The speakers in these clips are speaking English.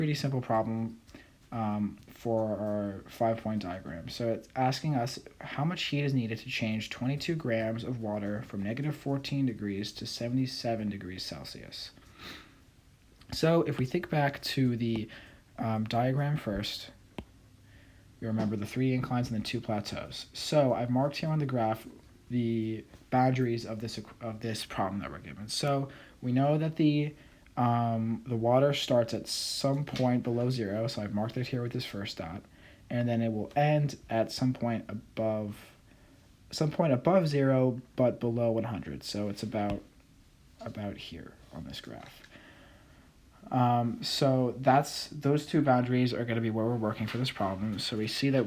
pretty simple problem for our 5-point diagram. So it's asking us how much heat is needed to change 22 grams of water from negative 14 degrees to 77 degrees Celsius. So if we think back to the diagram first, you remember the 3 inclines and the 2 plateaus. So I've marked here on the graph the boundaries of this problem that we're given. So we know that the water starts at some point below 0, so I've marked it here with this first dot, and then it will end at some point above 0 but below 100. So it's about here on this graph. So those 2 boundaries are going to be where we're working for this problem. So we see that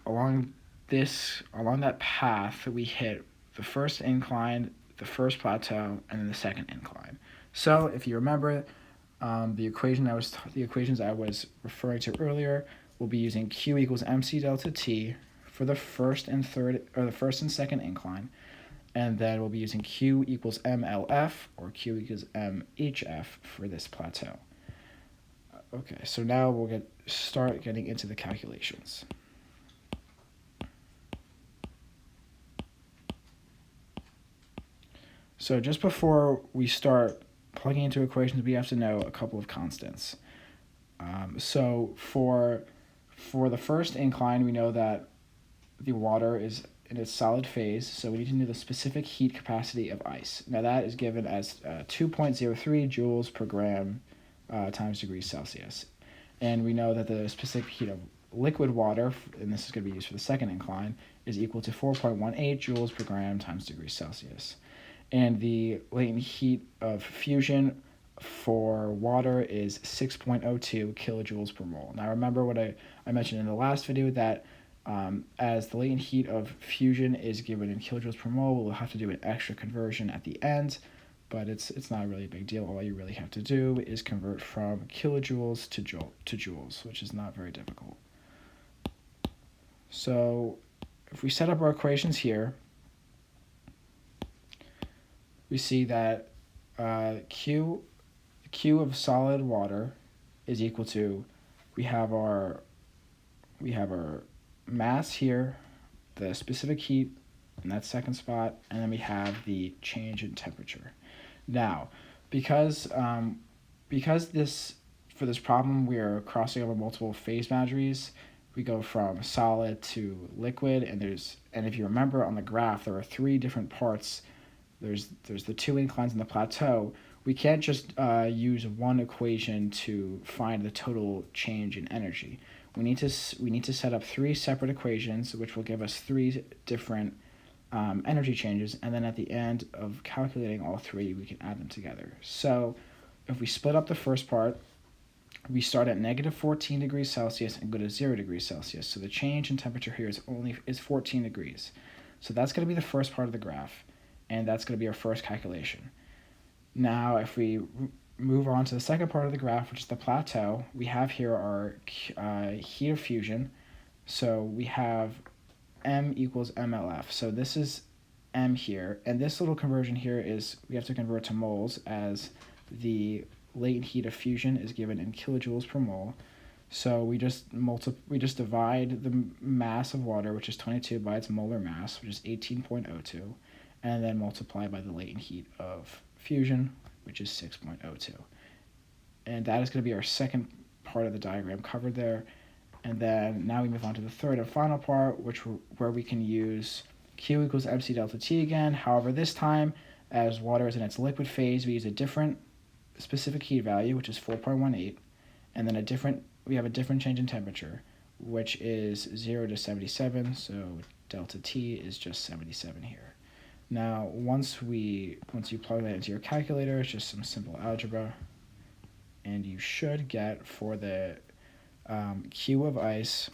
along that path, we hit the first incline, the first plateau, and then the second incline. So if you remember, the equations I was referring to earlier, we'll be using Q equals MC delta T for the first and second incline, and then we'll be using Q equals MLF or Q equals MHF for this plateau. Okay, so now we'll start getting into the calculations. So just before we start plugging into equations, we have to know a couple of constants. So for the first incline, we know that the water is in its solid phase, so we need to know the specific heat capacity of ice. Now that is given as 2.03 joules per gram times degrees Celsius. And we know that the specific heat of liquid water, and this is going to be used for the second incline, is equal to 4.18 joules per gram times degrees Celsius. And the latent heat of fusion for water is 6.02 kilojoules per mole. Now remember what I mentioned in the last video, that as the latent heat of fusion is given in kilojoules per mole, we'll have to do an extra conversion at the end, but it's not really a big deal. All you really have to do is convert from kilojoules to joules, which is not very difficult. So if we set up our equations here, we see that Q of solid water is equal to, we have our mass here, the specific heat in that second spot, and then we have the change in temperature. Now, because for this problem we are crossing over multiple phase boundaries, we go from solid to liquid, and if you remember on the graph, there are 3 different parts. There's the 2 inclines and the plateau. We can't just use one equation to find the total change in energy. We need to set up 3 separate equations, which will give us 3 different energy changes, and then at the end of calculating all 3, we can add them together. So if we split up the first part, we start at negative 14 degrees Celsius and go to 0 degrees Celsius. So the change in temperature here is 14 degrees. So that's going to be the first part of the graph, and that's going to be our first calculation. Now, if we move on to the second part of the graph, which is the plateau, we have here our heat of fusion. So we have M equals MLF. So this is M here, and this little conversion here is we have to convert to moles, as the latent heat of fusion is given in kilojoules per mole. So we just divide the mass of water, which is 22, by its molar mass, which is 18.02, and then multiply by the latent heat of fusion, which is 6.02. And that is going to be our second part of the diagram covered there. And then now we move on to the third and final part, where we can use Q equals MC delta T again. However, this time, as water is in its liquid phase, we use a different specific heat value, which is 4.18, and then we have a different change in temperature, which is 0 to 77, so delta T is just 77 here. Now, once you plug that into your calculator, it's just some simple algebra, and you should get, for the Q of ice,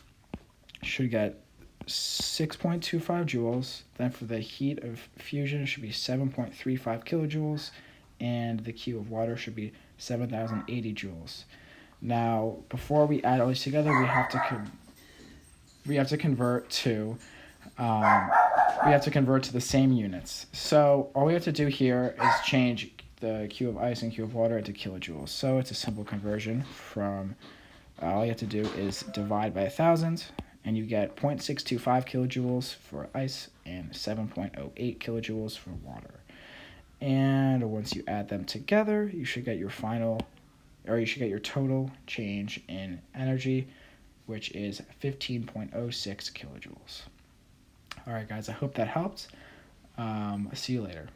should get 6.25 joules. Then for the heat of fusion, it should be 7.35 kilojoules, and the Q of water should be 7,080 joules. Now, before we add all these together, we have to convert to the same units. So all we have to do here is change the cube of ice and cube of water into kilojoules. So it's a simple conversion from, all you have to do is divide by 1,000, and you get 0.625 kilojoules for ice and 7.08 kilojoules for water. And once you add them together, you should get your total change in energy, which is 15.06 kilojoules. All right, guys, I hope that helped. See you later.